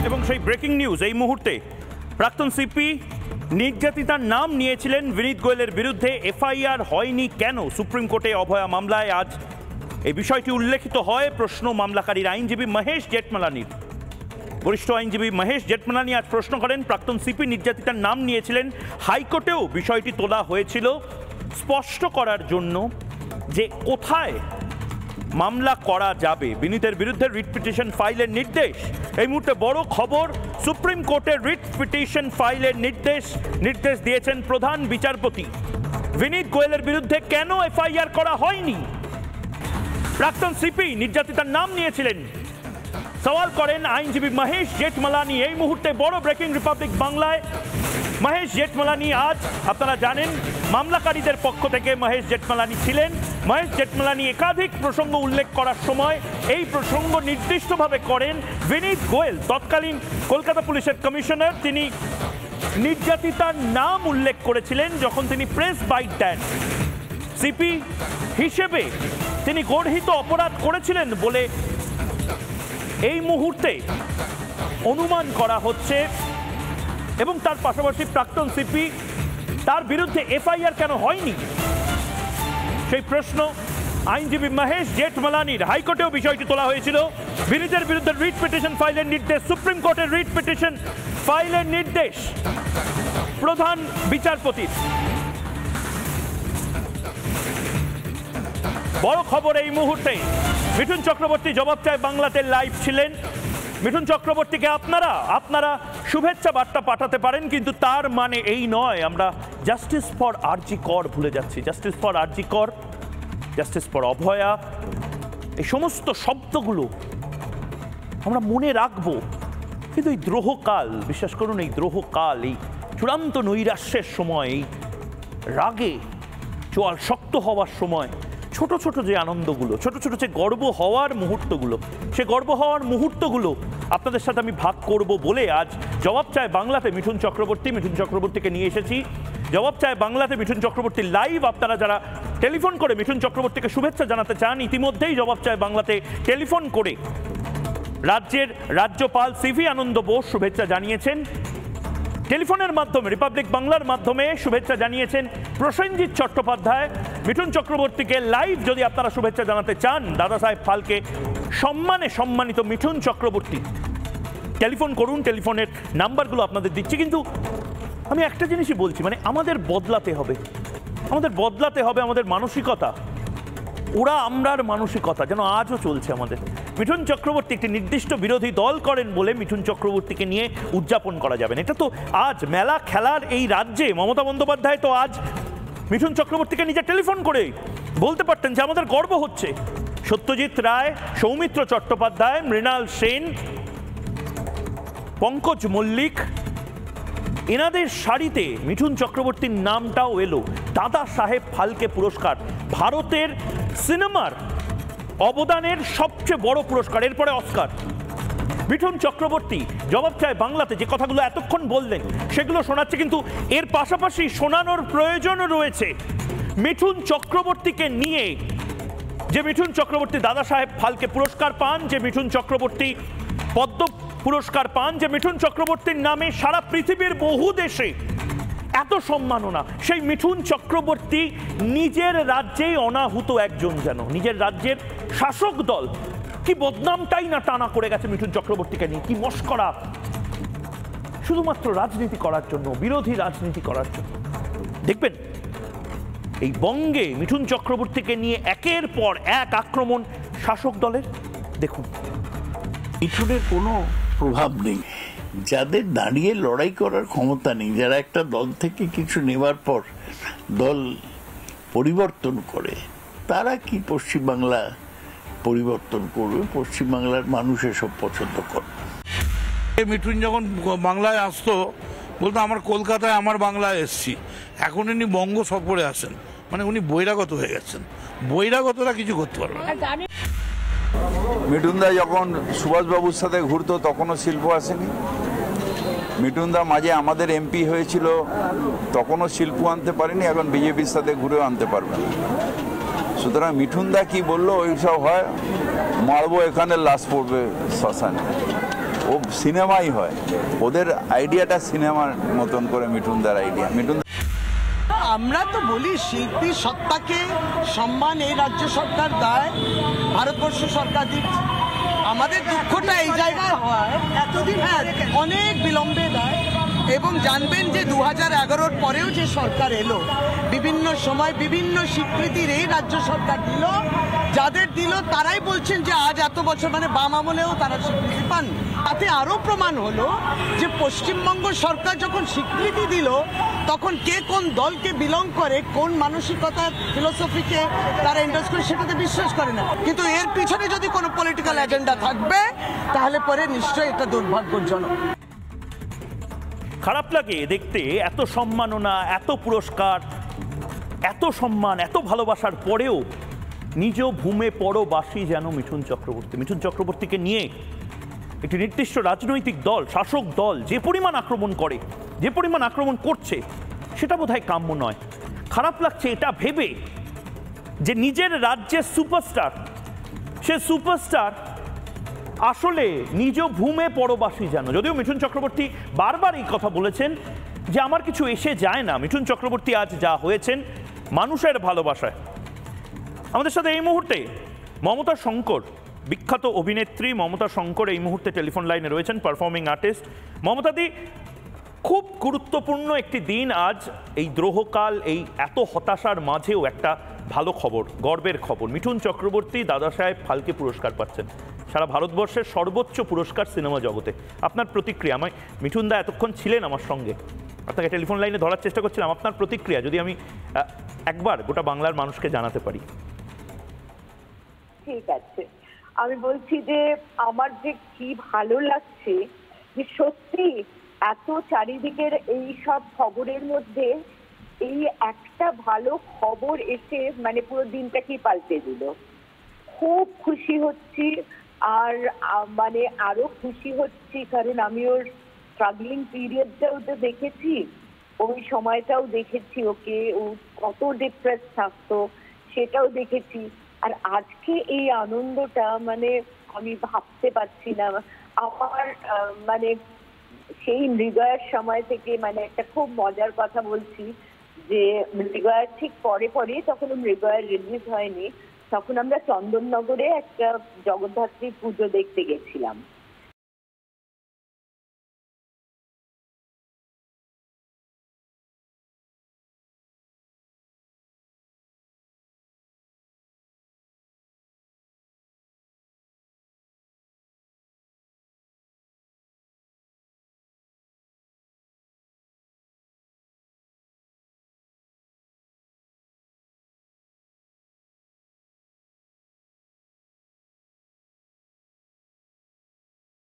এবং সেই breaking news এই মুহূর্তে প্রাক্তন সিপি নির্যাতিতার নাম নিয়েছিলেন বিনীত গোয়েলের বিরুদ্ধে এফআইআর হয়নি কেন? সুপ্রিম কোর্টে অভয়া মামলায় আজ এই বিষয়টি উল্লেখিত হয়। প্রশ্ন মামলাকারীর আইনজীবী মহেশ জেঠমালানির। বরিষ্ঠ আইনজীবী মহেশ জেঠমালানি আজ প্রশ্ন করেন, প্রাক্তন সিপি নির্যাতিতার নাম নিয়েছিলেন, হাইকোর্টেও বিষয়টি তোলা হয়েছিল স্পষ্ট করার জন্য যে কোথায় মামলা করা যাবে। বিনীতের বিরুদ্ধে রিট পিটিশন ফাইলের নির্দেশ। এই মুহূর্তে বড় খবর, সুপ্রিম কোর্টের রিট পিটিশন ফাইলের নির্দেশ দিয়েছেন প্রধান বিচারপতি। বিনীত গোয়েলের বিরুদ্ধে কেন এফআইআর করা হয়নি? প্রাক্তন সিপি নির্যাতিতার নাম নিয়েছিলেন, সওয়াল করেন আইনজীবী মহেশ জেঠমালানি। এই মুহূর্তে বড় ব্রেকিং রিপাবলিক বাংলায়। মহেশ জেঠমালানি আজ, আপনারা জানেন, মামলাকারীদের পক্ষ থেকে মহেশ জেঠমালানি ছিলেন। মহেশ জেঠমালানি একাধিক প্রসঙ্গ উল্লেখ করার সময় এই প্রসঙ্গ নির্দিষ্টভাবে করেন বিনীত গোয়েল, তৎকালীন কলকাতা পুলিশের কমিশনার। তিনি নির্যাতিতার নাম উল্লেখ করেছিলেন যখন তিনি প্রেস বাইট দেন। সিপি হিসেবে তিনি গর্হিত অপরাধ করেছিলেন বলে এই মুহূর্তে অনুমান করা হচ্ছে। এবং তার পাশাপাশি প্রাক্তন সিপি, তার বিরুদ্ধে এফআইআর কেন হয়নি সেই প্রশ্ন আইনজীবী মহেশ জেঠমালানির। হাইকোর্টেও বিষয়টি তোলা হয়েছিল। বিনীতের বিরুদ্ধে রিট পিটিশন ফাইলের নির্দেশ, সুপ্রিম কোর্টের রিট পিটিশন ফাইলের নির্দেশ প্রধান বিচারপতির। বড় খবর এই মুহূর্তে, মিঠুন চক্রবর্তী জবাব চায় বাংলাতে লাইভ ছিলেন। মিঠুন চক্রবর্তীকে আপনারা শুভেচ্ছা বার্তা পাঠাতে পারেন, কিন্তু তার মানে এই নয় আমরা জাস্টিস ফর আরজি কর ভুলে যাচ্ছি। জাস্টিস ফর আরজি কর, জাস্টিস ফর অভয়া, এই সমস্ত শব্দগুলো আমরা মনে রাখবো, কিন্তু এই দ্রোহকাল, বিশ্বাস করুন, এই দ্রোহকাল, এই চূড়ান্ত নৈরাশ্যের সময়, এই রাগে চোয়াল শক্ত হওয়ার সময় ছোট ছোট যে আনন্দগুলো, ছোট ছোট যে গর্ব হওয়ার মুহূর্তগুলো, সে গর্ব হওয়ার মুহূর্তগুলো আপনাদের সাথে আমি ভাগ করব বলে আজ জবাব চায় বাংলাতে মিঠুন চক্রবর্তীকে নিয়ে এসেছি। জবাব চায় বাংলাতে মিঠুন চক্রবর্তী লাইভ। আপনারা যারা টেলিফোন করে মিঠুন চক্রবর্তীকে শুভেচ্ছা জানাতে চান, ইতিমধ্যেই জবাব চায় বাংলাতে টেলিফোন করে রাজ্যের রাজ্যপাল সিভি আনন্দ বোস শুভেচ্ছা জানিয়েছেন। টেলিফোনের মাধ্যমে, রিপাবলিক বাংলার মাধ্যমে শুভেচ্ছা জানিয়েছেন প্রসেনজিৎ চট্টোপাধ্যায়। মিঠুন চক্রবর্তীকে লাইভ যদি আপনারা শুভেচ্ছা জানাতে চান, দাদা সাহেব ফালকে সম্মানে সম্মানিত মিঠুন চক্রবর্তী, টেলিফোন করুন। টেলিফোনের নাম্বারগুলো আপনাদের দিচ্ছি। কিন্তু আমি একটা জিনিসই বলছি, মানে আমাদের বদলাতে হবে আমাদের মানসিকতা। ওরা আমরার মানসিকতা যেন আজও চলছে আমাদের। মিঠুন চক্রবর্তী একটি নির্দিষ্ট বিরোধী দল করেন বলে মিঠুন চক্রবর্তীকে নিয়ে উদযাপন করা যাবে না। এটা তো আজ মেলা খেলার এই রাজ্যে মমতা বন্দ্যোপাধ্যায় তো আজ মিঠুন চক্রবর্তীকে নিজে টেলিফোন করে বলতে পারতেন যে আমাদের গর্ব হচ্ছে। সত্যজিৎ রায়, সৌমিত্র চট্টোপাধ্যায়, মৃণাল সেন, পঙ্কজ মল্লিক, এনাদের সারিতে মিঠুন চক্রবর্তীর নামটাও এলো। দাদা সাহেব ফালকে পুরস্কার, ভারতের সিনেমার অবদানের সবচেয়ে বড় পুরস্কার, এরপরে অস্কার। মিঠুন চক্রবর্তী জবাব চায় বাংলাতে যে কথাগুলো এতক্ষণ বললেন সেগুলো শোনাচ্ছে, কিন্তু এর পাশাপাশি শোনানোর প্রয়োজনও রয়েছে মিঠুন চক্রবর্তীকে নিয়ে। যে মিঠুন চক্রবর্তী দাদা সাহেব ফালকে পুরস্কার পান, যে মিঠুন চক্রবর্তী পদ্ম পুরস্কার পান, যে মিঠুন চক্রবর্তীর নামে সারা পৃথিবীর বহু দেশে এত সম্মাননা, সেই মিঠুন চক্রবর্তী নিজের রাজ্যেই অনাহুত একজন, যেন নিজের রাজ্যের শাসক দল কি বদনামটাই না টানা করে গেছে মিঠুন চক্রবর্তীকে নিয়ে। কি মস্করা, শুধুমাত্র রাজনীতি করার জন্য, বিরোধী রাজনীতি করার জন্য। দেখবেন এই বঙ্গে মিঠুন চক্রবর্তীকে নিয়ে একের পর এক আক্রমণ শাসক দলের। দেখুন, মিঠুনের কোনো প্রভাব নেই। যাদের দাঁড়িয়ে লড়াই করার ক্ষমতা নেই, যারা একটা দল থেকে কিছু নেবার পর দল পরিবর্তন করে, তারা কি পশ্চিমবাংলা পরিবর্তন করবে? পশ্চিমবাংলার মানুষ এসব পছন্দ করে। মিঠুন যখন বাংলায় আসতো বলতো আমার কলকাতায় আমার বাংলায় এসছি, এখন উনি বঙ্গ সফরে আসেন, মানে উনি বহিরাগত হয়ে গেছেন। বহিরাগতরা কিছু করতে পারবে না। মিঠুনদা যখন সুভাষবাবুর সাথে ঘুরতো তখনও শিল্প আসেনি। মিঠুনদা মাঝে আমাদের এমপি হয়েছিল, তখনও শিল্প আনতে পারেনি, এখন বিজেপির সাথে ঘুরেও আনতে পারবে না। সুতরাং মিঠুনদা কি বললো ওইসব হয়, মারবো এখানে, লাশ পড়বে শ্মশানে। ও সিনেমাই হয়, ওদের আইডিয়াটা সিনেমার মতন করে মিঠুনদার আইডিয়া। মিঠুন আমরা তো বলি শিল্পী সত্তাকে সম্মান এই রাজ্য সরকার দেয়, ভারতবর্ষ সরকার দিচ্ছে। আমাদের দুঃখটা এই জায়গায় হয় এতদিন অনেক বিলম্বে দেয়, এবং জানবেন যে 2011-র পরেও যে সরকার এলো, বিভিন্ন সময় বিভিন্ন স্বীকৃতির এই রাজ্য সরকার দিল। যাদের দিল তারাই বলছেন যে আজ এত বছর, মানে বাম আমলেও তারা স্বীকৃতি পান। তাতে আরো প্রমাণ হলো যে পশ্চিমবঙ্গ সরকার যখন স্বীকৃতি দিল, তখন কে কোন দলকে বিলং করে, কোন মানসিকতার ফিলোসফিকে তারা এন্ডোর্স করে সেটাতে বিশ্বাস করে না। কিন্তু এর পিছনে যদি কোনো পলিটিক্যাল এজেন্ডা থাকবে, তাহলে পরে নিশ্চয়ই এটা দুর্ভাগ্যজনক। খারাপ লাগে দেখতে এত সম্মাননা, এত পুরস্কার, এত সম্মান, এত ভালোবাসার পরেও নিজ ভূমে পরবাসী যেন মিঠুন চক্রবর্তী। মিঠুন চক্রবর্তীকে নিয়ে একটি নির্দিষ্ট রাজনৈতিক দল, শাসক দল যে পরিমাণ আক্রমণ করে, যে পরিমাণ আক্রমণ করছে, সেটা বোধহয় কাম্য নয়। খারাপ লাগছে এটা ভেবে যে নিজের রাজ্যের সুপারস্টার, সে সুপারস্টার আসলে নিজ ভূমে পরবাসী যেন। যদিও মিঠুন চক্রবর্তী বারবার এই কথা বলেছেন যে আমার কিছু এসে যায় না, মিঠুন চক্রবর্তী আজ যা হয়েছেন মানুষের ভালোবাসায়। আমাদের সাথে এই মুহূর্তে মমতা শঙ্কর, বিখ্যাত অভিনেত্রী মমতা শঙ্কর এই মুহূর্তে টেলিফোন লাইনে রয়েছেন, পারফর্মিং আর্টিস্ট। মমতাদি, খুব গুরুত্বপূর্ণ একটি দিন আজ, এই দ্রোহকাল, এই এত হতাশার মাঝেও একটা ভালো খবর, গর্বের খবর। মিঠুন চক্রবর্তী দাদা সাহেব ফালকে পুরস্কার পাচ্ছেন, সারা ভারতবর্ষের সর্বোচ্চ পুরস্কার সিনেমা জগতে। আপনার প্রতিক্রিয়া? আমি মিঠুনদা এতক্ষণ ছিলেন আমার সঙ্গে, আপনাকে টেলিফোন লাইনে ধরার চেষ্টা করছিলাম, আপনার প্রতিক্রিয়া যদি আমি একবার গোটা বাংলার মানুষকে জানাতে পারি। ঠিক আছে, আমি বলছি যে আমার যে কি ভালো লাগছে যে সত্যি এত চারিদিকের এই সব খবরের মধ্যে এই একটা ভালো খবর এসে মানে পুরো দিনটাকেই পাল্টে দিল। খুব খুশি হচ্ছি, আর মানে আরো খুশি হচ্ছি কারণ আমি ওর স্ট্রাগলিং পিরিয়ডটাও তো দেখেছি, ওই সময়টাও দেখেছি, ওকে ও কত ডিপ্রেস থাকতো সেটাও দেখেছি। আর আজকে এই আনন্দটা মানে আমি ভাবতে পারছি না। আমার মানে সেই মৃগয়ার সময় থেকে, মানে একটা খুব মজার কথা বলছি যে মৃগয়ার ঠিক পরে পরে, তখন মৃগয়ার রিলিজ হয়নি, তখন আমরা চন্দননগরে একটা জগদ্ধাত্রী পুজো দেখতে গেছিলাম।